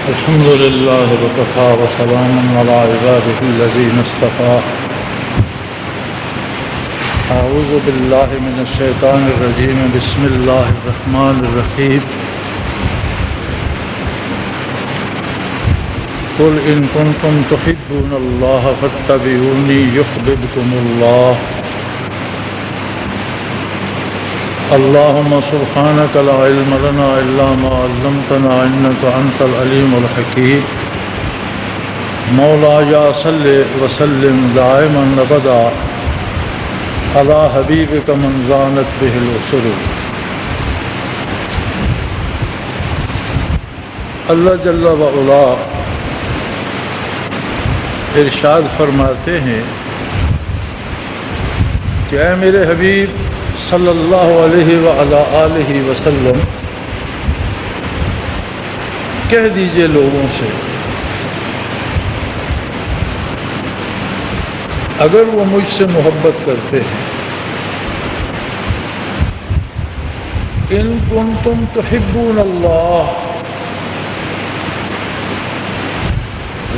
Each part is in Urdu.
الحمد لله وكفى وسلام على عباده الذين اصطفى. أعوذ بالله من الشيطان الرجيم. بسم الله الرحمن الرحيم. قل إن كنتم تحبون الله فاتبعوني يحببكم الله. اللهم سبحانك لا علم لنا إلا ما علمتنا إنك أنت العليم الحكيم. مولاي صل وسلم دائما أبدا على حبيبك من زانت به الأسر. اللہ جل وعلا ارشاد فرماتے ہیں کہ اے میرے حبیب صلی اللہ علیہ وآلہ آلہ وسلم کہہ دیجئے لوگوں سے اگر وہ مجھ سے محبت کرتے ہیں، ان کنتم تحبون اللہ،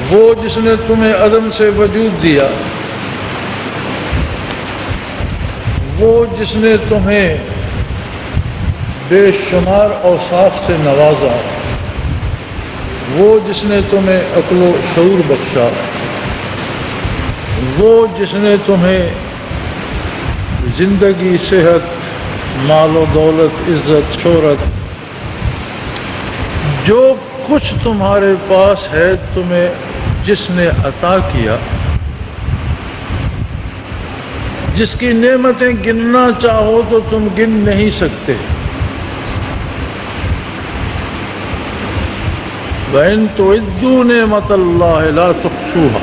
وہ جس نے تمہیں عدم سے وجود دیا، وہ جس نے تمہیں بے شمار اوصاف سے نوازا، وہ جس نے تمہیں عقل و شعور بخشا، وہ جس نے تمہیں زندگی، صحت، مال و دولت، عزت، شہرت، جو کچھ تمہارے پاس ہے تمہیں جس نے عطا کیا، جس کی نعمتیں گننا چاہو تو تم گن نہیں سکتے. وَإِن تُعِدُّوا نِعْمَةَ اللَّهِ لَا تُحْصُوهَا،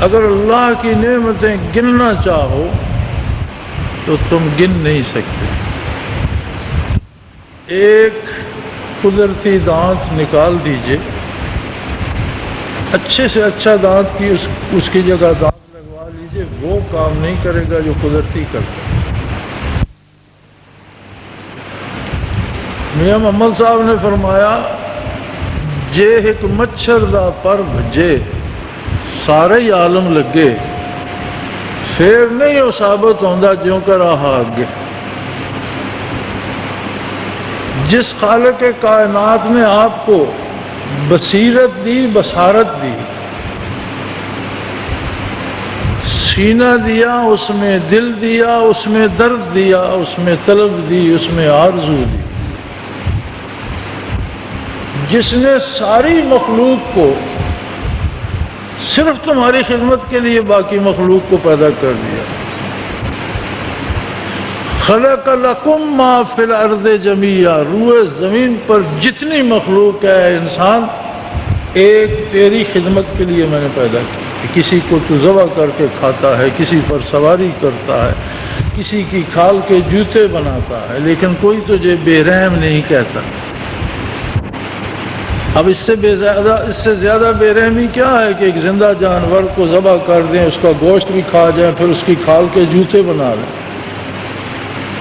اگر اللہ کی نعمتیں گننا چاہو تو تم گن نہیں سکتے. ایک قدرتی دانت نکال دیجئے، اچھے سے اچھا دانت کی اس کی جگہ دانت وہ کام نہیں کرے گا جو قدرتی کرتا ہے. میاں محمد صاحب نے فرمایا جے ایک مچھر دا پر بھجے سارے ہی عالم لگے، پھر نہیں وہ ثابت ہوندا جیوں کر رہا اگے. جس خالق کائنات نے آپ کو بصیرت دی، بصارت دی، سینہ دیا، اس میں دل دیا، اس میں درد دیا، اس میں طلب دی، اس میں آرزو دی، جس نے ساری مخلوق کو صرف تمہاری خدمت کے لیے باقی مخلوق کو پیدا کر دیا. خلق لکم ما فی الارض جمیعا، روئے زمین پر جتنی مخلوق ہے انسان ایک تیری خدمت کے لیے میں نے پیدا کی. کسی کو تو ذبح کر کے کھاتا ہے، کسی پر سواری کرتا ہے، کسی کی کھال کے جوتے بناتا ہے، لیکن کوئی تجھے بے رحم نہیں کہتا. اب اس سے زیادہ بے رحمی کیا ہے کہ ایک زندہ جانور کو ذبح کر دیں، اس کا گوشت بھی کھا جائیں، پھر اس کی کھال کے جوتے بنا لیں.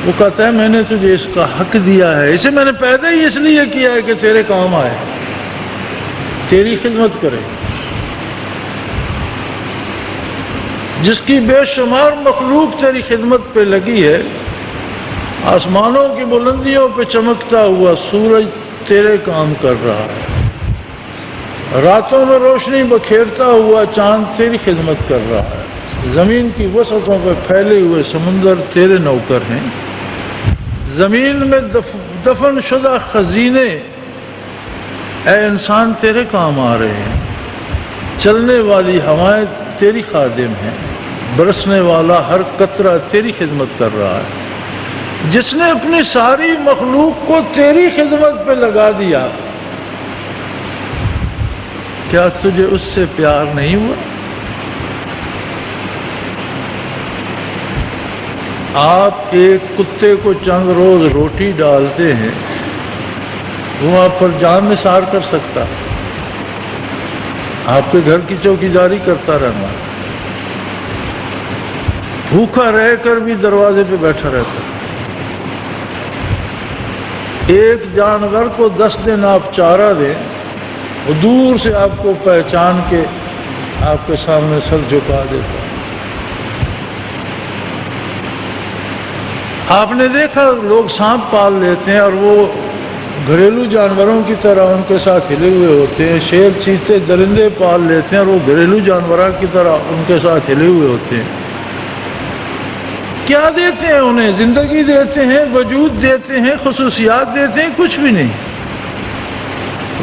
وہ کہتا ہے میں نے تجھے اس کا حق دیا ہے، اسے میں نے پیدا ہی اس لیے کیا ہے کہ تیرے کام آئے، تیری خدمت کرے. جس کی بے شمار مخلوق تیری خدمت پہ لگی ہے، آسمانوں کی بلندیوں پہ چمکتا ہوا سورج تیرے کام کر رہا ہے، راتوں میں روشنی بکھیرتا ہوا چاند تیری خدمت کر رہا ہے، زمین کی وسعتوں پہ پھیلے ہوئے سمندر تیرے نوکر ہیں، زمین میں دفن شدہ خزینے اے انسان تیرے کام آ رہے ہیں، چلنے والی ہوائیں تیری خادم ہیں، برسنے والا ہر قطرہ تیری خدمت کر رہا ہے. جس نے اپنی ساری مخلوق کو تیری خدمت پہ لگا دیا، کیا تجھے اس سے پیار نہیں ہوا؟ آپ ایک کتے کو چند روز روٹی ڈالتے ہیں، وہ آپ پر جان نثار کر سکتا، آپ کے گھر کی چوکیداری کرتا رہنا، بھوکا رہ کر بھی دروازے پہ بیٹھا رہتا. ایک جانور کو 10 دن آپ چارہ دیں وہ دور سے آپ کو پہچان کے آپ کے سامنے سر جھکا دیتا ہے۔ آپ نے دیکھا لوگ سانپ پال لیتے ہیں اور وہ گھریلو جانوروں کی طرح ان کے ساتھ ہلے ہوئے ہوتے ہیں، شیر چیتے درندے پال لیتے ہیں اور وہ گھریلو جانوروں کی طرح ان کے ساتھ ہلے ہوئے ہوتے ہیں۔ کیا دیتے ہیں انہیں؟ زندگی دیتے ہیں، وجود دیتے ہیں، خصوصیات دیتے ہیں؟ کچھ بھی نہیں،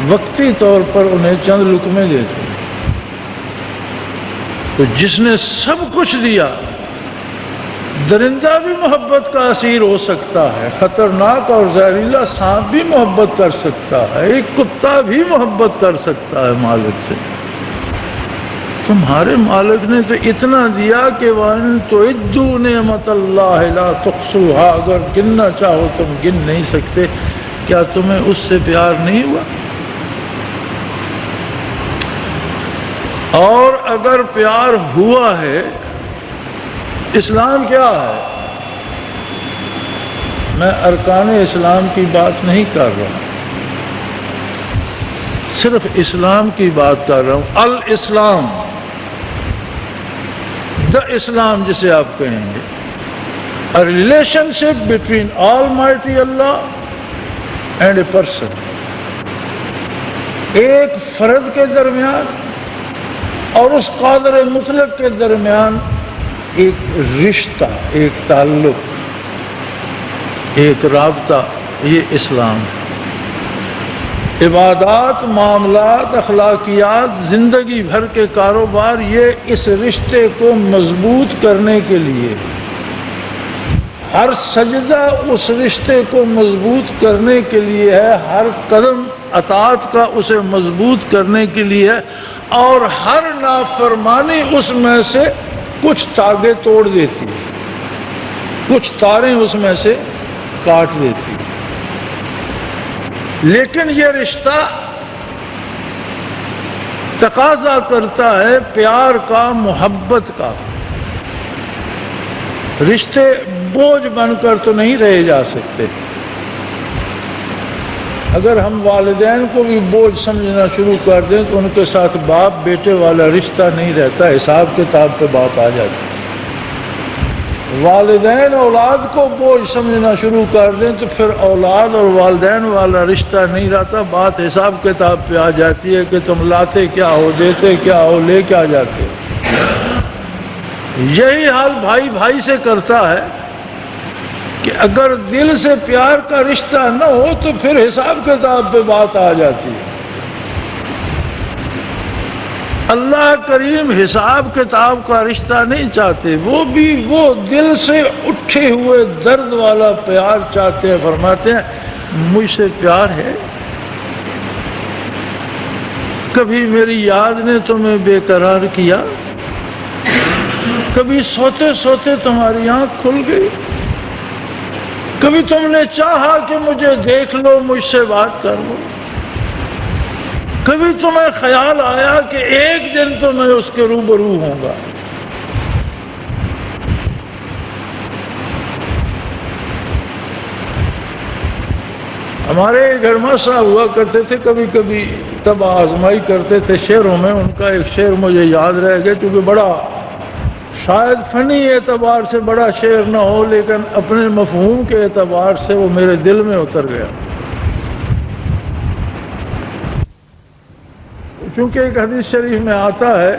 وقتی طور پر انہیں چند لقمے دیتے ہیں۔ تو جس نے سب کچھ دیا، درندہ بھی محبت کا اسیر ہو سکتا ہے، خطرناک اور زہریلا سانپ بھی محبت کر سکتا ہے، ایک کتا بھی محبت کر سکتا ہے مالک سے۔ تمہارے مالک نے تو اتنا دیا کہ وَإِن تُعِدُّوا نِعْمَتَ اللَّهِ لَا تُحْصُوهَا، اگر گننا چاہو تم گن نہیں سکتے۔ کیا تمہیں اس سے پیار نہیں ہوا؟ اور اگر پیار ہوا ہے، اسلام کیا ہے؟ میں ارکان اسلام کی بات نہیں کر رہا، صرف اسلام کی بات کر رہا ہوں۔ الاسلام، دا اسلام جسے آپ کہیں گے، a relationship between Almighty Allah and a person، ایک فرد کے درمیان اور اس قادر مطلق کے درمیان ایک رشتہ، ایک تعلق، ایک رابطہ، یہ اسلام ہے۔ عبادات، معاملات، اخلاقیات، زندگی بھر کے کاروبار، یہ اس رشتے کو مضبوط کرنے کے لیے، ہر سجدہ اس رشتے کو مضبوط کرنے کے لیے ہے، ہر قدم اطاعت کا اسے مضبوط کرنے کے لیے ہے، اور ہر نافرمانی اس میں سے کچھ تاگے توڑ دیتی، کچھ تاریں اس میں سے کاٹ دیتی۔ لیکن یہ رشتہ تقاضا کرتا ہے پیار کا، محبت کا۔ رشتے بوجھ بن کر تو نہیں رہے جا سکتے۔ اگر ہم والدین کو بھی بوجھ سمجھنا شروع کر دیں تو ان کے ساتھ باپ بیٹے والا رشتہ نہیں رہتا، حساب کتاب پہ بات آ جاتی۔ والدین اولاد کو بوجھ سمجھنا شروع کر دیں تو پھر اولاد اور والدین والا رشتہ نہیں رہتا، بات حساب کتاب پہ آ جاتی ہے کہ تم لاتے کیا ہو، دیتے کیا ہو، لے کیا جاتے ہو۔ یہی حال بھائی بھائی سے کرتا ہے کہ اگر دل سے پیار کا رشتہ نہ ہو تو پھر حساب کتاب پہ بات آ جاتی ہے۔ اللہ کریم حساب کتاب کا رشتہ نہیں چاہتے، وہ بھی وہ دل سے اٹھے ہوئے درد والا پیار چاہتے ہیں۔ فرماتے ہیں مجھ سے پیار ہے، کبھی میری یاد نے تمہیں بے قرار کیا، کبھی سوتے سوتے تمہاری آنکھ کھل گئی، کبھی تم نے چاہا کہ مجھے دیکھ لو، مجھ سے بات کر لو، کبھی تمہیں خیال آیا کہ ایک دن تو میں اس کے روبرو ہوں گا۔ ہمارے گھرما صاحب ہوا کرتے تھے، کبھی کبھی تب آزمائی کرتے تھے شعروں میں، ان کا ایک شعر مجھے یاد رہ گیا کیونکہ بڑا شاید فنی اعتبار سے بڑا شعر نہ ہو لیکن اپنے مفہوم کے اعتبار سے وہ میرے دل میں اتر گیا۔ چونکہ ایک حدیث شریف میں آتا ہے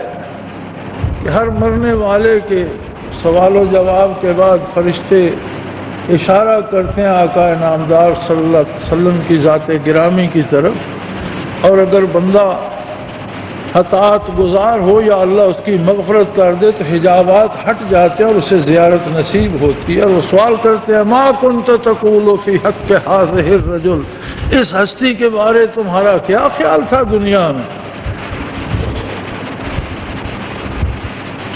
کہ ہر مرنے والے کے سوال و جواب کے بعد فرشتے اشارہ کرتے ہیں آقا نامدار صلی اللہ علیہ وسلم کی ذات گرامی کی طرف، اور اگر بندہ خطاعت گزار ہو یا اللہ اس کی مغفرت کر دے تو حجابات ہٹ جاتے ہیں اور اسے زیارت نصیب ہوتی ہے، اور وہ سوال کرتے ہیں ما کنت تقول فی حق ھذہ الرجل، اس ہستی کے بارے تمہارا کیا خیال تھا دنیا میں؟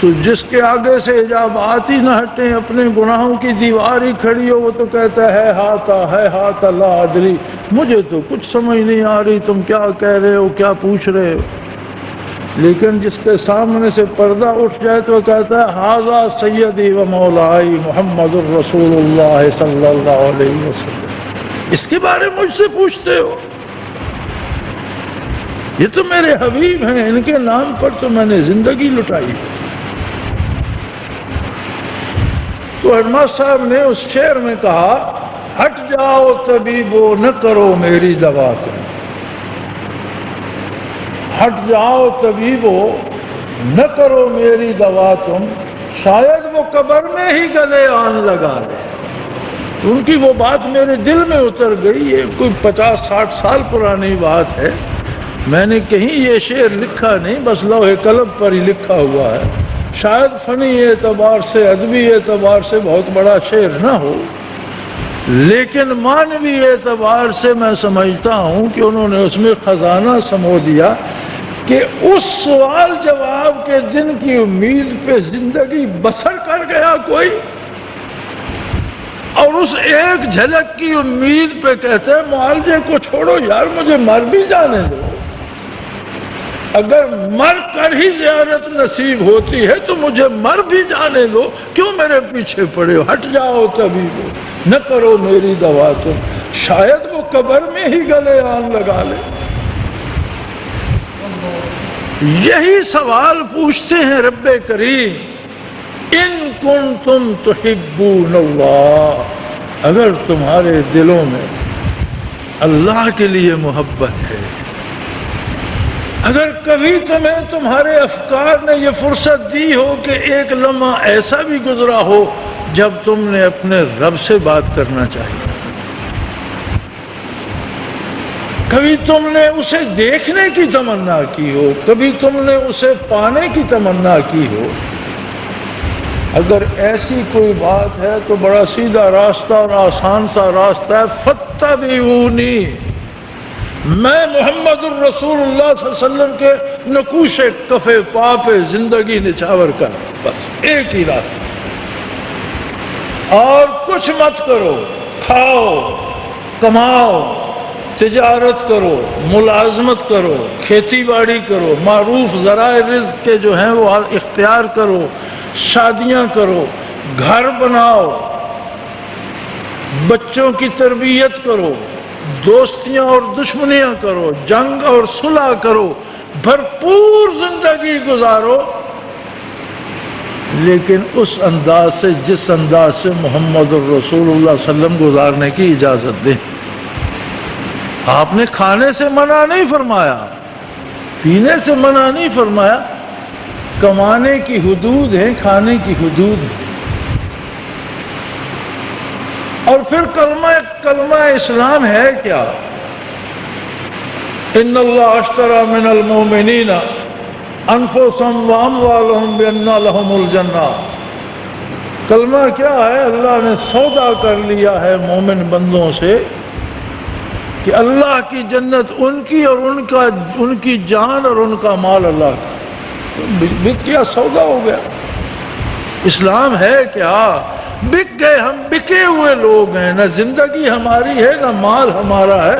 تو جس کے آگے سے حجابات ہی نہ ہٹیں، اپنے گناہوں کی دیوار ہی کھڑی ہو، وہ تو کہتا ہے ہاتھ لا ادری، مجھے تو کچھ سمجھ نہیں آ رہی، تم کیا کہہ رہے ہو، کیا پوچھ رہے ہو۔ لیکن جس کے سامنے سے پردہ اٹھ جائے تو وہ کہتا ہے ھذا سیدی و مولائی محمد الرسول اللہ صلی اللہ علیہ وسلم، اس کے بارے مجھ سے پوچھتے ہو؟ یہ تو میرے حبیب ہیں، ان کے نام پر تو میں نے زندگی لٹائی۔ تو ہیڈماسٹر صاحب نے اس شعر میں کہا، ہٹ جاؤ طبیبو نہ کرو میری دوا تم، ہٹ جاؤ طبیبو نہ کرو میری دوا تم، شاید وہ قبر میں ہی گلے آن لگا لے۔ ان کی وہ بات میرے دل میں اتر گئی، یہ کوئی 50-60 سال پرانی بات ہے، میں نے کہیں یہ شعر لکھا نہیں، بس لوح قلم پر ہی لکھا ہوا ہے، شاید فنی اعتبار سے، ادبی اعتبار سے بہت بڑا شعر نہ ہو، لیکن معنوی اعتبار سے میں سمجھتا ہوں کہ انہوں نے اس میں خزانہ سمو دیا کہ اس سوال جواب کے دن کی امید پہ زندگی بسر کر گیا کوئی، اور اس ایک جھلک کی امید پہ کہتے ہیں معالجے کو چھوڑو یار، مجھے مر بھی جانے دو، اگر مر کر ہی زیارت نصیب ہوتی ہے تو مجھے مر بھی جانے دو، کیوں میرے پیچھے پڑے ہو، ہٹ جاؤ طبیبو نہ کرو میری دوا تم، شاید وہ قبر میں ہی گلے آن لگا لے۔ یہی سوال پوچھتے ہیں رب کریم، ان کنتم تحبون اللہ، اگر تمہارے دلوں میں اللہ کے لیے محبت ہے، اگر کبھی تمہیں تمہارے افکار نے یہ فرصت دی ہو کہ ایک لمحہ ایسا بھی گزرا ہو جب تم نے اپنے رب سے بات کرنا چاہیے، کبھی تم نے اسے دیکھنے کی تمنا کی ہو، کبھی تم نے اسے پانے کی تمنا کی ہو، اگر ایسی کوئی بات ہے تو بڑا سیدھا راستہ اور آسان سا راستہ ہے، فاتبعونی، میں محمد الرسول اللہ صلی اللہ علیہ وسلم کے نقوش کف پا پہ زندگی نچھاور کر، بس ایک ہی راستہ، اور کچھ مت کرو، کھاؤ، کماؤ، تجارت کرو، ملازمت کرو، کھیتی باڑی کرو، معروف ذرائع رزق کے جو ہیں وہ اختیار کرو، شادیاں کرو، گھر بناؤ، بچوں کی تربیت کرو، دوستیاں اور دشمنیاں کرو، جنگ اور صلح کرو، بھرپور زندگی گزارو، لیکن اس انداز سے جس انداز سے محمد الرسول اللہ صلی اللہ علیہ وسلم گزارنے کی اجازت دیں۔ آپ نے کھانے سے منع نہیں فرمایا، پینے سے منع نہیں فرمایا، کمانے کی حدود ہیں، کھانے کی حدود ہیں۔ اور پھر کلمہ اسلام ہے کیا؟ ان اللہ اشتری من المؤمنین انفسهم واموالهم بان لهم الجنہ، کلمہ کیا ہے؟ اللہ نے سودا کر لیا ہے مومن بندوں سے کہ اللہ کی جنت ان کی اور ان کی جان اور ان کا مال اللہ کا، بک گیا، سودا ہو گیا۔ اسلام ہے کیا؟ بک گئے، ہم بکے ہوئے لوگ ہیں، نہ زندگی ہماری ہے نہ مال ہمارا ہے،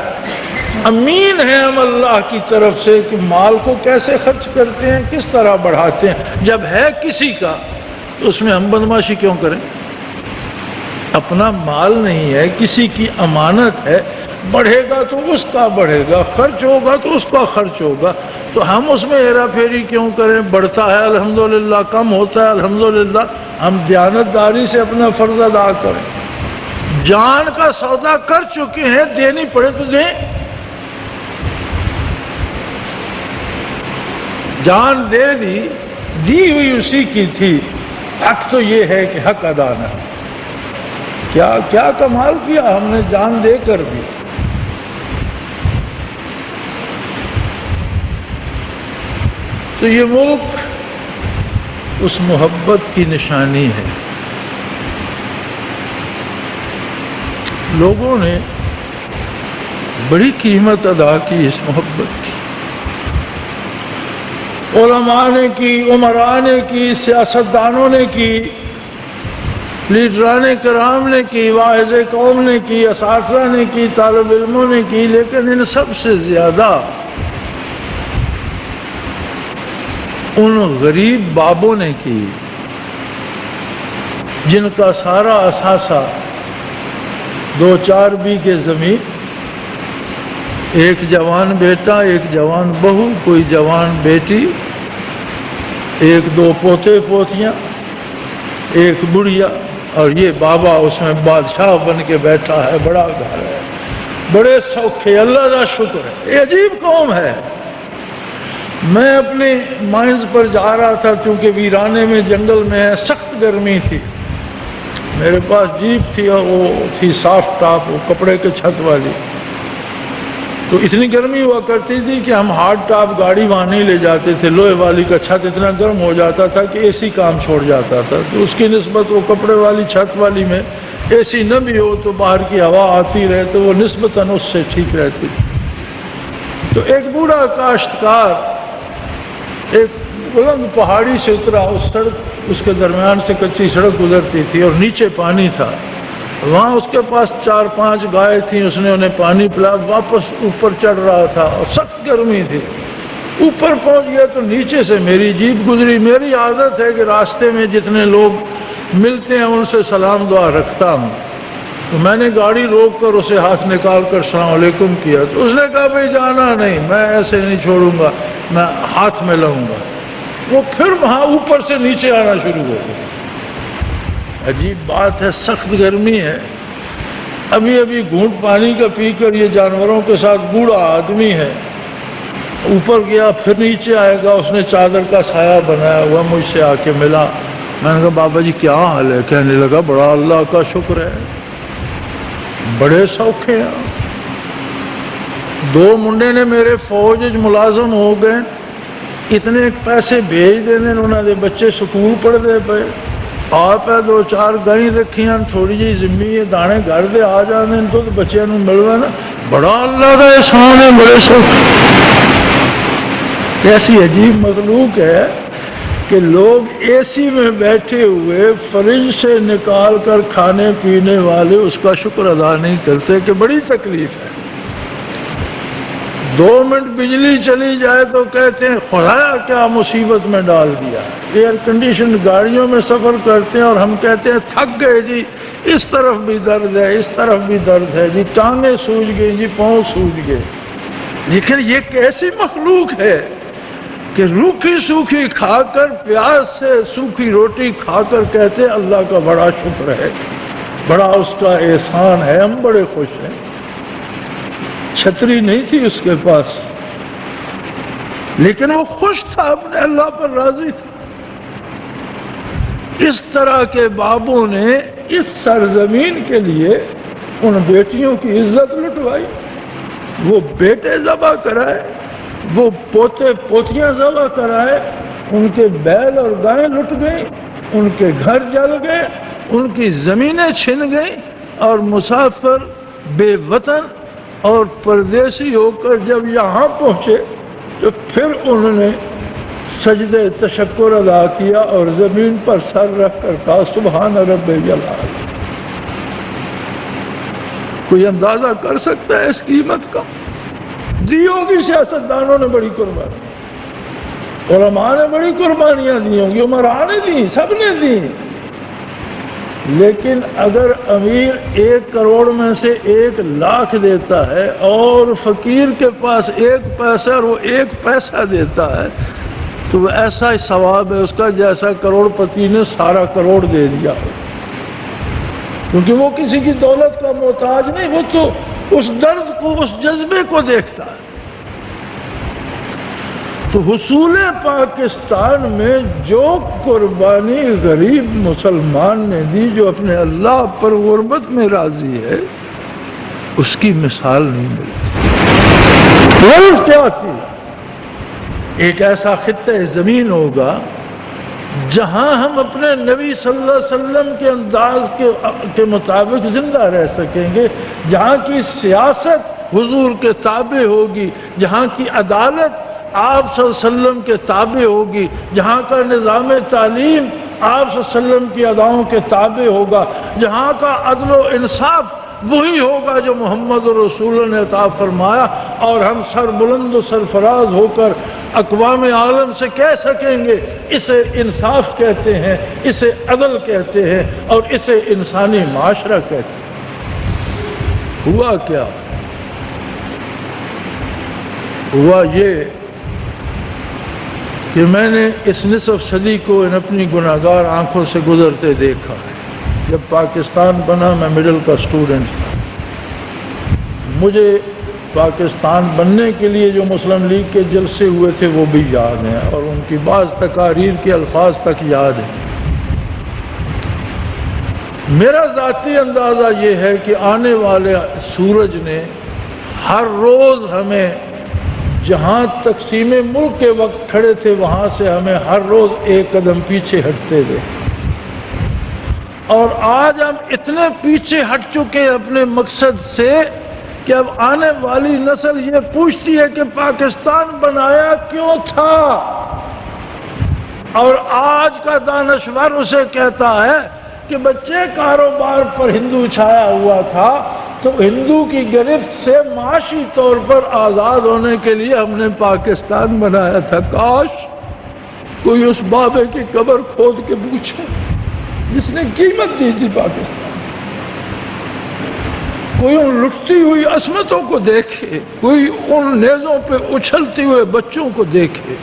امین ہیں ہم اللہ کی طرف سے کہ مال کو کیسے خرچ کرتے ہیں، کس طرح بڑھاتے ہیں، جب ہے کسی کا تو اس میں ہم بدماشی کیوں کریں؟ اپنا مال نہیں ہے، کسی کی امانت ہے، بڑھے گا تو اس کا بڑھے گا، خرچ ہوگا تو اس کا خرچ ہوگا، تو ہم اس میں ہیرا پھیری کیوں کریں؟ بڑھتا ہے الحمدللہ، کم ہوتا ہے الحمدللہ، ہم دیانتداری سے اپنا فرض ادا کریں۔ جان کا سودا کر چکے ہیں، دینی پڑے تو دیں، جان دے دی ہوئی اسی کی تھی، حق تو یہ ہے کہ حق ادا نہ، کیا کمال کیا ہم نے جان دے کر دی۔ تو یہ ملک اس محبت کی نشانی ہے، لوگوں نے بڑی قیمت ادا کی اس محبت کی، علماء نے کی، عمراء نے کی، سیاستدانوں نے کی، لیڈران کرام نے کی، واعظ قوم نے کی، اساتذہ نے کی، طالب علموں نے کی، لیکن ان سب سے زیادہ ان غریب بابوں نے کی جن کا سارا اثاثہ 2-4 بیگھے زمین ایک جوان بیٹا، ایک جوان بہو، کوئی جوان بیٹی، ایک دو پوتے پوتیاں، ایک بڑھیا، اور یہ بابا اس میں بادشاہ بن کے بیٹھا ہے، بڑا گھر ہے، بڑے سوکھے، اللہ کا شکر ہے۔ یہ عجیب قوم ہے۔ میں اپنے مائنز پر جا رہا تھا، چونکہ ویرانے میں جنگل میں ہے، سخت گرمی تھی، میرے پاس جیپ تھی اور وہ تھی سافٹ ٹاپ، وہ کپڑے کے چھت والی، تو اتنی گرمی ہوا کرتی تھی کہ ہم ہارڈ ٹاپ گاڑی وہاں نہیں لے جاتے تھے، لوہے والی کا چھت اتنا گرم ہو جاتا تھا کہ اے سی کام چھوڑ جاتا تھا، تو اس کی نسبت وہ کپڑے والی چھت والی میں اے سی نہ بھی ہو تو باہر کی ہوا آتی رہے تو وہ نسبتاً اس سے ٹھیک رہتی تھی۔ تو ایک بوڑھا کاشتکار ایک بلند پہاڑی سے اترا، اس سڑک، اس کے درمیان سے کچی سڑک گزرتی تھی اور نیچے پانی تھا، وہاں اس کے پاس 4-5 گائے تھیں، اس نے انہیں پانی پلا، واپس اوپر چڑھ رہا تھا اور سخت گرمی تھی، اوپر پہنچ گیا تو نیچے سے میری جیپ گزری۔ میری عادت ہے کہ راستے میں جتنے لوگ ملتے ہیں ان سے سلام دعا رکھتا ہوں، تو میں نے گاڑی روک کر اسے ہاتھ نکال کر السلام علیکم کیا، تو اس نے کہا بھائی جانا نہیں، میں ایسے نہیں چھوڑوں گا، میں ہاتھ میں لوں گا۔ وہ پھر وہاں اوپر سے نیچے آنا شروع ہو گیا۔ عجیب بات ہے، سخت گرمی ہے، ابھی ابھی گھونٹ پانی کا پی کر یہ جانوروں کے ساتھ بوڑھا آدمی ہے، اوپر گیا پھر نیچے آئے گا، اس نے چادر کا سایہ بنایا ہوا، مجھ سے آ کے ملا، میں نے کہا بابا جی کیا حال ہے؟ کہنے لگا بڑا اللہ کا شکر ہے، بڑے سوکھے ہیں۔ 2 منڈے نے میرے فوج ملازم ہو گئے، اتنے پیسے بھیج دیں انہوں نے بچے سکول پڑھتے پے، آپ 2-4 گائیں رکھیاں، تھوڑی جی زمین ہے، دانے گھر دے آ جاندے تو بچیاں نوں ملوا نا، بڑا اللہ کا احسان ہے، بڑے سوکھے۔ کیسی عجیب مخلوق ہے کہ لوگ اے سی میں بیٹھے ہوئے فریج سے نکال کر کھانے پینے والے اس کا شکر ادا نہیں کرتے کہ بڑی تکلیف ہے۔ 2 منٹ بجلی چلی جائے تو کہتے ہیں خدایا کیا مصیبت میں ڈال دیا۔ ایئر کنڈیشن گاڑیوں میں سفر کرتے ہیں اور ہم کہتے ہیں تھک گئے جی، اس طرف بھی درد ہے، اس طرف بھی درد ہے جی، ٹانگیں سوج گئی جی، پاؤں سوج گئے۔ لیکن یہ کیسی مخلوق ہے کہ روکھی سوکھی کھا کر، پیاز سے سوکھی روٹی کھا کر کہتے ہیں اللہ کا بڑا شکر ہے، بڑا اس کا احسان ہے، ہم بڑے خوش ہیں۔ چھتری نہیں تھی اس کے پاس، لیکن وہ خوش تھا، اپنے اللہ پر راضی تھا۔ اس طرح کے بابوں نے اس سرزمین کے لیے ان بیٹیوں کی عزت لٹوائی، وہ بیٹے ذبح کرائے، وہ پوتے پوتیاں ذبح کرائے، ان کے بیل اور گائیں لٹ گئیں، ان کے گھر جل گئے، ان کی زمینیں چھن گئیں، اور مسافر بے وطن اور پردیسی ہو کر جب یہاں پہنچے تو پھر انہوں نے سجدہ تشکر ادا کیا اور زمین پر سر رکھ کر کہا سبحان رب جلال۔ کوئی اندازہ کر سکتا ہے اس قیمت کا؟ دی ہوگی سیاستدانوں نے بڑی قربانی، علماء نے بڑی قربانیاں دی ہوں گی، عمراء نے دی، سب نے دی، لیکن اگر امیر 1 کروڑ میں سے 1 لاکھ دیتا ہے اور فقیر کے پاس 1 پیسہ اور وہ 1 پیسہ دیتا ہے تو وہ ایسا ہی ثواب ہے اس کا جیسا کروڑ پتی نے سارا کروڑ دے دیا ہو، کیونکہ وہ کسی کی دولت کا محتاج نہیں، وہ تو اس درد کو، اس جذبے کو دیکھتا ہے۔ تو حصول پاکستان میں جو قربانی غریب مسلمان نے دی، جو اپنے اللہ پر غربت میں راضی ہے، اس کی مثال نہیں ملتی۔ غرض کیا تھی؟ ایک ایسا خطہ زمین ہوگا جہاں ہم اپنے نبی صلی اللہ علیہ وسلم کے انداز کے مطابق زندہ رہ سکیں گے، جہاں کی سیاست حضور کے تابع ہوگی، جہاں کی عدالت آپ صلی اللہ علیہ وسلم کے تابع ہوگی، جہاں کا نظام تعلیم آپ صلی اللہ علیہ وسلم کی اداؤں کے تابع ہوگا، جہاں کا عدل و انصاف وہی ہوگا جو محمد رسول اللہ نے عطا فرمایا، اور ہم سر بلند و سرفراز ہو کر اقوام عالم سے کہہ سکیں گے اسے انصاف کہتے ہیں، اسے عدل کہتے ہیں، اور اسے انسانی معاشرہ کہتے ہیں۔ ہوا کیا؟ ہوا یہ کہ میں نے اس نصف صدی کو ان اپنی گناہگار آنکھوں سے گزرتے دیکھا ہے۔ جب پاکستان بنا میں مڈل کا اسٹوڈنٹ تھا، مجھے پاکستان بننے کے لیے جو مسلم لیگ کے جلسے ہوئے تھے وہ بھی یاد ہیں، اور ان کی بعض تقاریر کے الفاظ تک یاد ہیں۔ میرا ذاتی اندازہ یہ ہے کہ آنے والے سورج نے ہر روز ہمیں جہاں تقسیم ملک کے وقت کھڑے تھے وہاں سے ہمیں ہر روز ایک قدم پیچھے ہٹتے تھے، اور آج ہم اتنے پیچھے ہٹ چکے ہیں اپنے مقصد سے کہ اب آنے والی نسل یہ پوچھتی ہے کہ پاکستان بنایا کیوں تھا، اور آج کا دانشور اسے کہتا ہے کہ بچے کاروبار پر ہندو چھایا ہوا تھا، تو ہندو کی گرفت سے معاشی طور پر آزاد ہونے کے لیے ہم نے پاکستان بنایا تھا۔ کاش کوئی اس بابے کی قبر کھود کے پوچھے جس نے قیمت دی تھی پاکستان، کوئی ان لٹتی ہوئی عصمتوں کو دیکھے، کوئی ان نیزوں پہ اچھلتے ہوئے بچوں کو دیکھے۔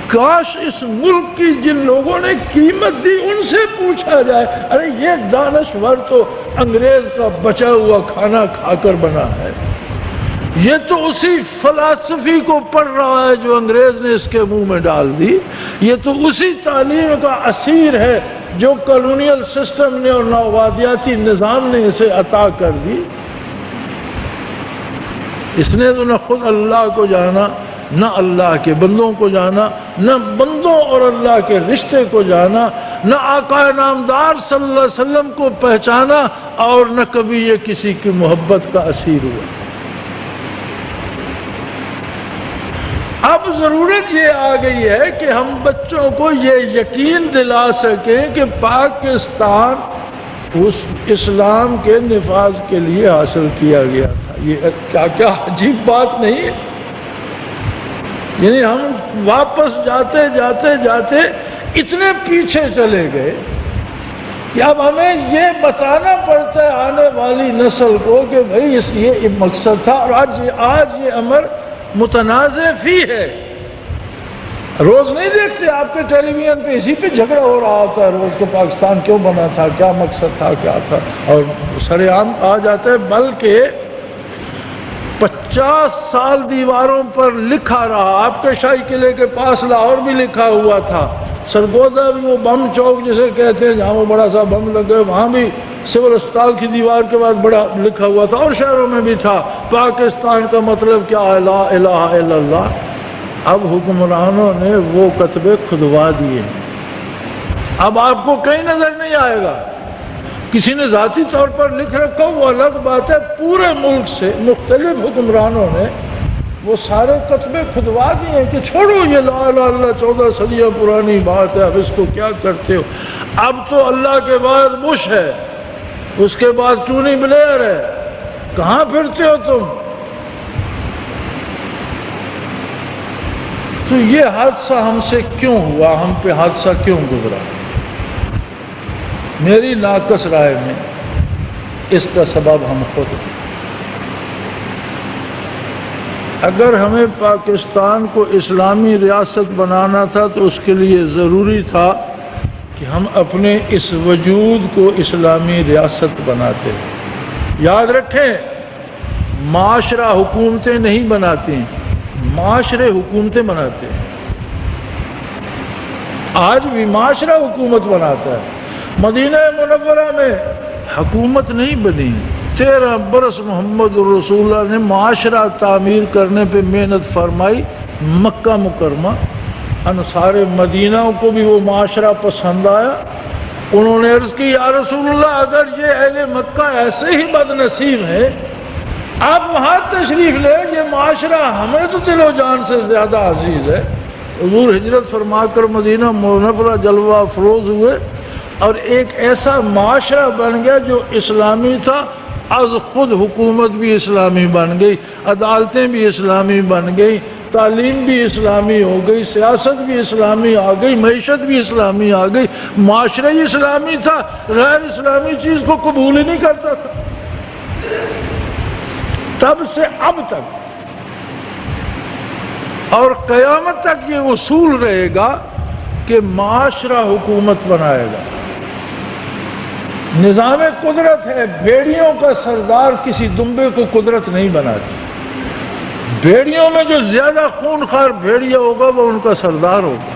کاش اس ملک کی جن لوگوں نے قیمت دی ان سے پوچھا جائے، ارے یہ دانشور تو انگریز کا بچا ہوا کھانا کھا کر بنا ہے، یہ تو اسی فلسفی کو پڑھ رہا ہے جو انگریز نے اس کے منہ میں ڈال دی، یہ تو اسی تعلیم کا اسیر ہے جو کالونیل سسٹم نے اور نوآبادیاتی نظام نے اسے عطا کر دی۔ اس نے تو نہ خود اللہ کو جانا، نہ اللہ کے بندوں کو جانا، نہ بندوں اور اللہ کے رشتے کو جانا، نہ آقا نامدار صلی اللہ علیہ وسلم کو پہچانا، اور نہ کبھی یہ کسی کی محبت کا اسیر ہوا۔ اب ضرورت یہ آ گئی ہے کہ ہم بچوں کو یہ یقین دلا سکیں کہ پاکستان اس اسلام کے نفاذ کے لیے حاصل کیا گیا تھا۔ یہ کیا عجیب بات نہیں ہے؟ یعنی ہم واپس جاتے جاتے جاتے اتنے پیچھے چلے گئے کہ اب ہمیں یہ بتانا پڑتا ہے آنے والی نسل کو کہ بھئی یہ مقصد تھا، اور آج یہ امر متنازع فی ہے۔ روز نہیں دیکھتے آپ کے ٹیلی ویژن پہ اسی پہ جھگڑا ہو رہا ہوتا ہے روز کہ پاکستان کیوں بنا تھا، کیا مقصد تھا، کیا تھا، اور سر عام آ جاتا ہے۔ بلکہ 50 سال دیواروں پر لکھا رہا، آپ کے شاہی قلعے کے پاس لاہور بھی لکھا ہوا تھا، سرگودا بھی وہ بم چوک جسے کہتے ہیں جہاں وہ بڑا سا بم لگے، وہاں بھی سول اسپتال کی دیوار کے بعد بڑا لکھا ہوا تھا، اور شہروں میں بھی تھا، پاکستان کا مطلب کیا ہے، لا الہ الا اللہ۔ اب حکمرانوں نے وہ کتبے کھدوا دیے، اب آپ کو کہیں نظر نہیں آئے گا۔ کسی نے ذاتی طور پر لکھ رکھا وہ الگ بات ہے، پورے ملک سے مختلف حکمرانوں نے وہ سارے کتبے کھدوا دیے کہ چھوڑو یہ لا الہ الا اللہ 14 صدیاں پرانی بات ہے، اب اس کو کیا کرتے ہو۔ اب تو اللہ کے بعد بش ہے، اس کے بعد ٹونی بلیئر ہے، کہاں پھرتے ہو تم؟ تو یہ حادثہ ہم سے کیوں ہوا، ہم پہ حادثہ کیوں گزرا؟ میری ناقص رائے میں اس کا سبب ہم خود ہیں۔ اگر ہمیں پاکستان کو اسلامی ریاست بنانا تھا تو اس کے لیے ضروری تھا کہ ہم اپنے اس وجود کو اسلامی ریاست بناتے۔ یاد رکھیں، معاشرہ حکومتیں نہیں بناتی، معاشرے حکومتیں بناتے ہیں۔ آج بھی معاشرہ حکومت بناتا ہے۔ مدینہ منورہ میں حکومت نہیں بنی، 13 برس محمد رسول اللہ نے معاشرہ تعمیر کرنے پہ محنت فرمائی۔ مکہ مکرمہ انصار مدینہ کو بھی وہ معاشرہ پسند آیا، انہوں نے عرض کی یا رسول اللہ اگر یہ اہل مکہ ایسے ہی بد نصیب ہیں، آپ وہاں تشریف لیں، یہ معاشرہ ہمیں تو دل و جان سے زیادہ عزیز ہے۔ حضور ہجرت فرما کر مدینہ منورہ جلوہ افروز ہوئے، اور ایک ایسا معاشرہ بن گیا جو اسلامی تھا، از خود حکومت بھی اسلامی بن گئی، عدالتیں بھی اسلامی بن گئی، تعلیم بھی اسلامی ہو گئی، سیاست بھی اسلامی آ گئی، معیشت بھی اسلامی آ گئی، معاشرہ ہی اسلامی تھا، غیر اسلامی چیز کو قبول ہی نہیں کرتا تھا۔ تب سے اب تک اور قیامت تک یہ اصول رہے گا کہ معاشرہ حکومت بنائے گا. نظام قدرت ہے. بھیڑیوں کا سردار کسی دمبے کو قدرت نہیں بناتی. بھیڑیوں میں جو زیادہ خونخوار بھیڑیا ہوگا وہ ان کا سردار ہوگا.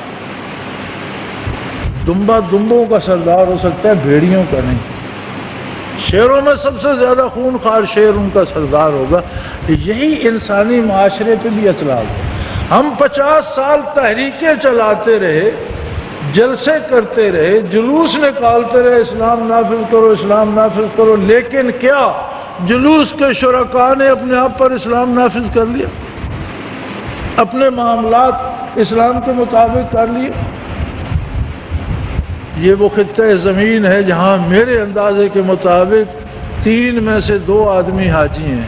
دمبا دمبوں کا سردار ہو سکتا ہے، بھیڑیوں کا نہیں. شیروں میں سب سے زیادہ خونخوار شیر ان کا سردار ہوگا. یہی انسانی معاشرے پہ بھی اطلاق ہے. ہم 50 سال تحریکیں چلاتے رہے، جلسے کرتے رہے، جلوس نکالتے رہے، اسلام نافذ کرو، اسلام نافذ کرو، لیکن کیا جلوس کے شرکاء نے اپنے آپ پر اسلام نافذ کر لیا؟ اپنے معاملات اسلام کے مطابق کر لیے؟ یہ وہ خطہ زمین ہے جہاں میرے اندازے کے مطابق 3 میں سے 2 آدمی حاجی ہیں.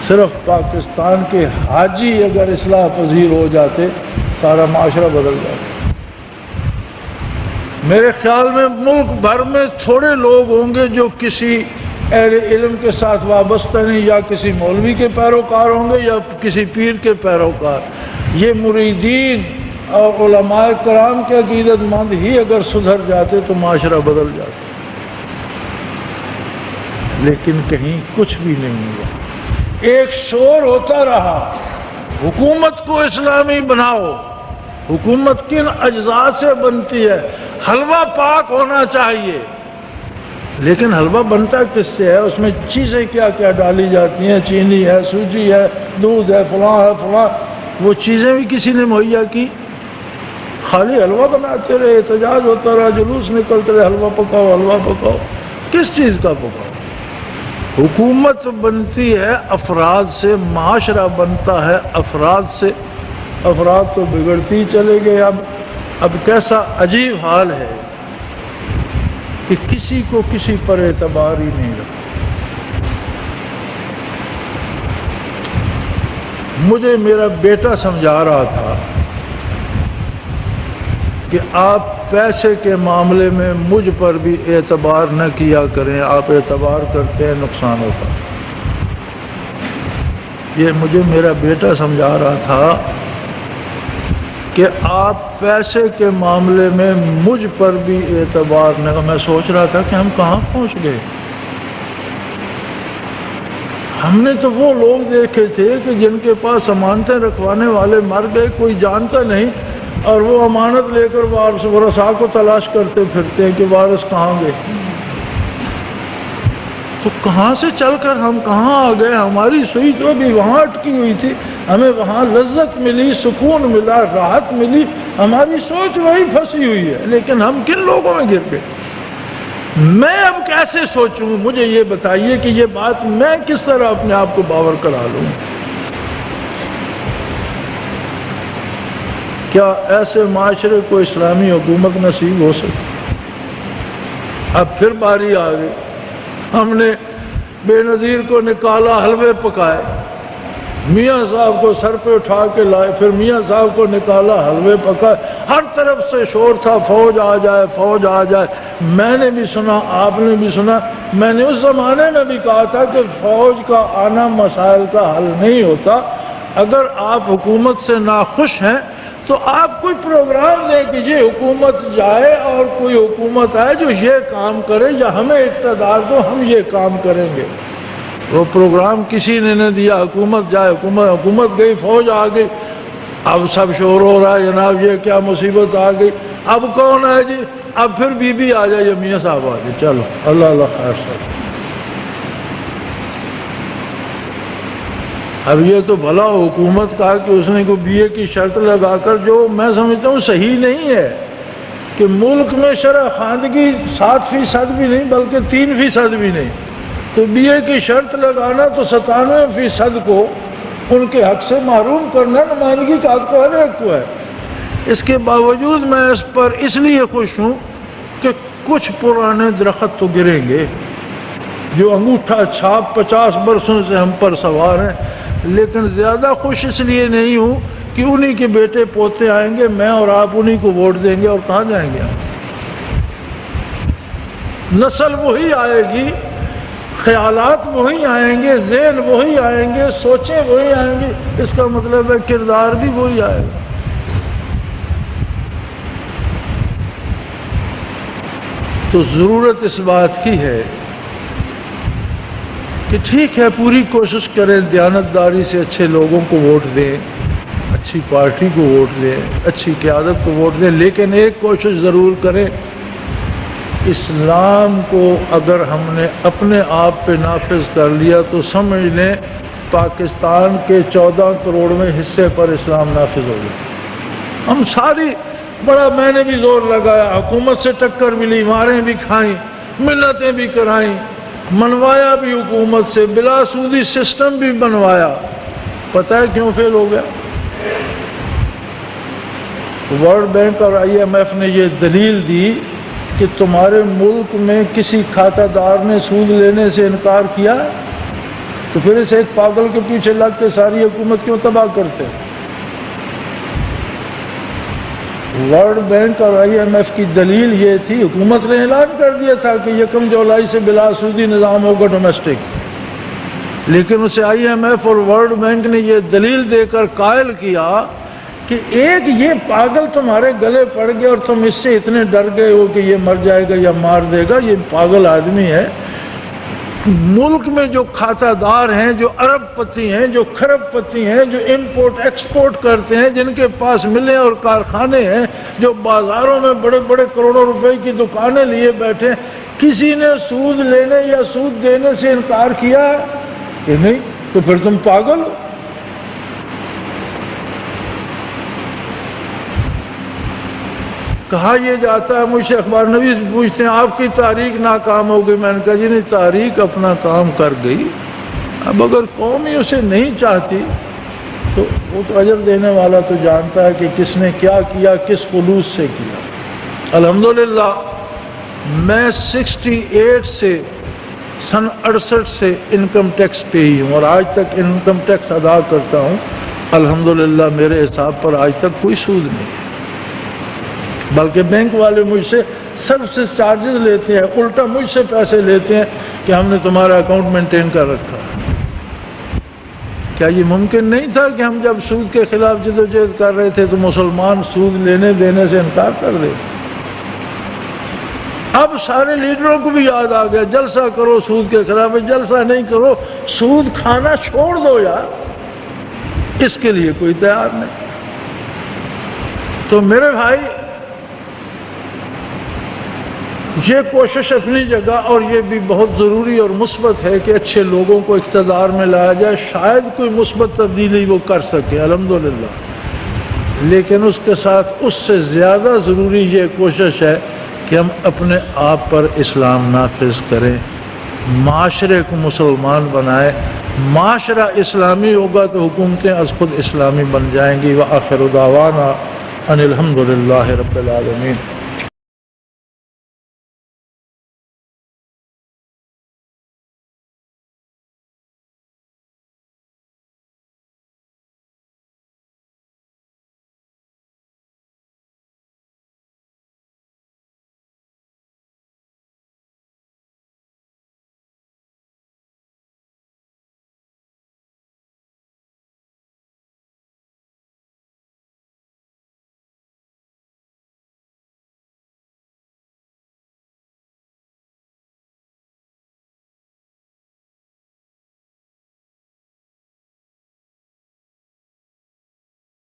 صرف پاکستان کے حاجی اگر اصلاح پذیر ہو جاتے سارا معاشرہ بدل جاتا. میرے خیال میں ملک بھر میں تھوڑے لوگ ہوں گے جو کسی اہل علم کے ساتھ وابستہ نہیں، یا کسی مولوی کے پیروکار ہوں گے یا کسی پیر کے پیروکار. یہ مریدین اور علماء کرام کے عقیدت مند ہی اگر سدھر جاتے تو معاشرہ بدل جاتا. لیکن کہیں کچھ بھی نہیں ہوا. ایک شور ہوتا رہا حکومت کو اسلامی بناؤ. حکومت کن اجزاء سے بنتی ہے؟ حلوہ پاک ہونا چاہیے، لیکن حلوہ بنتا کس سے ہے؟ اس میں چیزیں کیا کیا ڈالی جاتی ہیں؟ چینی ہے، سوجی ہے، دودھ ہے، فلاں ہے فلاں. وہ چیزیں بھی کسی نے مہیا کی؟ خالی حلوہ بناتے رہے، احتجاج ہوتا رہا، جلوس نکلتے رہے، حلوہ پکاؤ حلوہ پکاؤ. کس چیز کا پکاؤ؟ حکومت بنتی ہے افراد سے، معاشرہ بنتا ہے افراد سے. افراد تو بگڑتی ہی چلے گئے. اب کیسا عجیب حال ہے کہ کسی کو کسی پر اعتبار ہی نہیں رہا. مجھے میرا بیٹا سمجھا رہا تھا کہ آپ پیسے کے معاملے میں مجھ پر بھی اعتبار نہ کیا کریں، آپ اعتبار کرتے ہیں نقصان ہوتا. یہ مجھے میرا بیٹا سمجھا رہا تھا کہ آپ پیسے کے معاملے میں مجھ پر بھی اعتبار نہ. میں سوچ رہا تھا کہ ہم کہاں پہنچ گئے. ہم نے تو وہ لوگ دیکھے تھے کہ جن کے پاس امانتیں رکھوانے والے مر گئے، کوئی جانتا نہیں، اور وہ امانت لے کر ورثاء کو تلاش کرتے پھرتے ہیں کہ وارث کہاں گئے. تو کہاں سے چل کر ہم کہاں آ گئے؟ ہماری سوئی تو ابھی وہاں اٹکی ہوئی تھی، ہمیں وہاں لذت ملی، سکون ملا، راحت ملی. ہماری سوچ وہی پھنسی ہوئی ہے، لیکن ہم کن لوگوں میں گر گئے؟ میں اب کیسے سوچوں؟ مجھے یہ بتائیے کہ یہ بات میں کس طرح اپنے آپ کو باور کرا لوں. کیا ایسے معاشرے کو اسلامی حکومت نصیب ہو سکتی؟ اب پھر باری آ گئی. ہم نے بے نظیر کو نکالا، حلوے پکائے، میاں صاحب کو سر پہ اٹھا کے لائے، پھر میاں صاحب کو نکالا، حلوے پکائے. ہر طرف سے شور تھا، فوج آ جائے فوج آ جائے. میں نے بھی سنا، آپ نے بھی سنا. میں نے اس زمانے میں بھی کہا تھا کہ فوج کا آنا مسائل کا حل نہیں ہوتا. اگر آپ حکومت سے ناخوش ہیں تو آپ کوئی پروگرام دیں کہ یہ حکومت جائے اور کوئی حکومت آئے جو یہ کام کرے، یا ہمیں اقتدار دو ہم یہ کام کریں گے. وہ پروگرام کسی نے نہ دیا. حکومت جائے، حکومت گئی، فوج آ گئی. اب سب شور ہو رہا ہے جناب یہ کیا مصیبت آ گئی. اب کون ہے جی؟ اب پھر بی بی آ جائے یا میاں صاحب آ جائے. چلو اللہ اللہ خیر صاحب. اب یہ تو بھلا حکومت کا کہ اس نے کوئی بی اے کی شرط لگا کر، جو میں سمجھتا ہوں صحیح نہیں ہے، کہ ملک میں شرح خواندگی 7% بھی نہیں بلکہ 3% بھی نہیں، تو بی اے کی شرط لگانا تو 97% کو ان کے حق سے محروم کرنا. نمائندگی کا حق تو ہر ایک کو ہے. اس کے باوجود میں اس پر اس لیے خوش ہوں کہ کچھ پرانے درخت تو گریں گے جو انگوٹھا چھاپ 50 برسوں سے ہم پر سوار ہیں. لیکن زیادہ خوش اس لیے نہیں ہوں کہ انہی کے بیٹے پوتے آئیں گے، میں اور آپ انہی کو ووٹ دیں گے، اور کہاں جائیں گے؟ نسل وہی آئے گی. خیالات وہی آئیں گے، ذہن وہی آئیں گے، سوچیں وہی آئیں گی، اس کا مطلب ہے کردار بھی وہی آئے گا۔ تو ضرورت اس بات کی ہے کہ ٹھیک ہے پوری کوشش کریں، دیانتداری سے اچھے لوگوں کو ووٹ دیں، اچھی پارٹی کو ووٹ دیں، اچھی قیادت کو ووٹ دیں، لیکن ایک کوشش ضرور کریں، اسلام کو اگر ہم نے اپنے آپ پہ نافذ کر لیا تو سمجھ لیں پاکستان کے 14 کروڑویں حصے پر اسلام نافذ ہو گیا۔ ہم ساری بڑا میں نے بھی زور لگایا، حکومت سے ٹکر بھی لی، ماریں بھی کھائیں، منتیں بھی کرائیں، منوایا بھی حکومت سے، بلا سودی سسٹم بھی بنوایا، پتہ ہے کیوں فیل ہو گیا؟ ورلڈ بینک اور IMF نے یہ دلیل دی کہ تمہارے ملک میں کسی کھاتہ دار نے سود لینے سے انکار کیا تو پھر اس ایک پاگل کے پیچھے لگ کے ساری حکومت کیوں تباہ کرتے؟ ورلڈ بینک اور IMF کی دلیل یہ تھی، حکومت نے اعلان کر دیا تھا کہ 1 جولائی سے بلا سودی نظام ہوگا ڈومیسٹک، لیکن اسے IMF اور ورلڈ بینک نے یہ دلیل دے کر قائل کیا کہ ایک یہ پاگل تمہارے گلے پڑ گیا اور تم اس سے اتنے ڈر گئے ہو کہ یہ مر جائے گا یا مار دے گا، یہ پاگل آدمی ہے۔ ملک میں جو کھاتہ دار ہیں، جو ارب پتی ہیں، جو کھرب پتی ہیں، جو امپورٹ ایکسپورٹ کرتے ہیں، جن کے پاس ملیں اور کارخانے ہیں، جو بازاروں میں بڑے بڑے کروڑوں روپے کی دکانیں لیے بیٹھے، کسی نے سود لینے یا سود دینے سے انکار کیا ہے کہ نہیں؟ تو پھر تم پاگل ہو۔ کہا یہ جاتا ہے، مجھ سے اخبار نویس پوچھتے ہیں آپ کی تحریک ناکام ہو گئی، میں نے کہا جی نہیں، تحریک اپنا کام کر گئی، اب اگر قوم ہی اسے نہیں چاہتی تو وہ تو اجر دینے والا تو جانتا ہے کہ کس نے کیا کیا، کس خلوص سے کیا۔ الحمدللہ میں 68 سے سن 68 سے انکم ٹیکس پے ہی ہوں اور آج تک انکم ٹیکس ادا کرتا ہوں۔ الحمدللہ میرے حساب پر آج تک کوئی سود نہیں ہے، بلکہ بینک والے مجھ سے سروسز چارجز لیتے ہیں، الٹا مجھ سے پیسے لیتے ہیں کہ ہم نے تمہارا اکاؤنٹ مینٹین کر رکھا۔ کیا یہ ممکن نہیں تھا کہ ہم جب سود کے خلاف جدوجہد کر رہے تھے تو مسلمان سود لینے دینے سے انکار کر دے؟ اب سارے لیڈروں کو بھی یاد آ گیا، جلسہ کرو سود کے خلاف، جلسہ نہیں کرو، سود کھانا چھوڑ دو یار، اس کے لیے کوئی تیار نہیں۔ تو میرے بھائی یہ کوشش اپنی جگہ اور یہ بھی بہت ضروری اور مثبت ہے کہ اچھے لوگوں کو اقتدار میں لایا جائے، شاید کوئی مثبت تبدیلی وہ کر سکے الحمدللہ، لیکن اس کے ساتھ اس سے زیادہ ضروری یہ کوشش ہے کہ ہم اپنے آپ پر اسلام نافذ کریں، معاشرے کو مسلمان بنائیں۔ معاشرہ اسلامی ہوگا تو حکومتیں از خود اسلامی بن جائیں گی۔ وآخر دعوانا ان الحمدللہ رب العالمین۔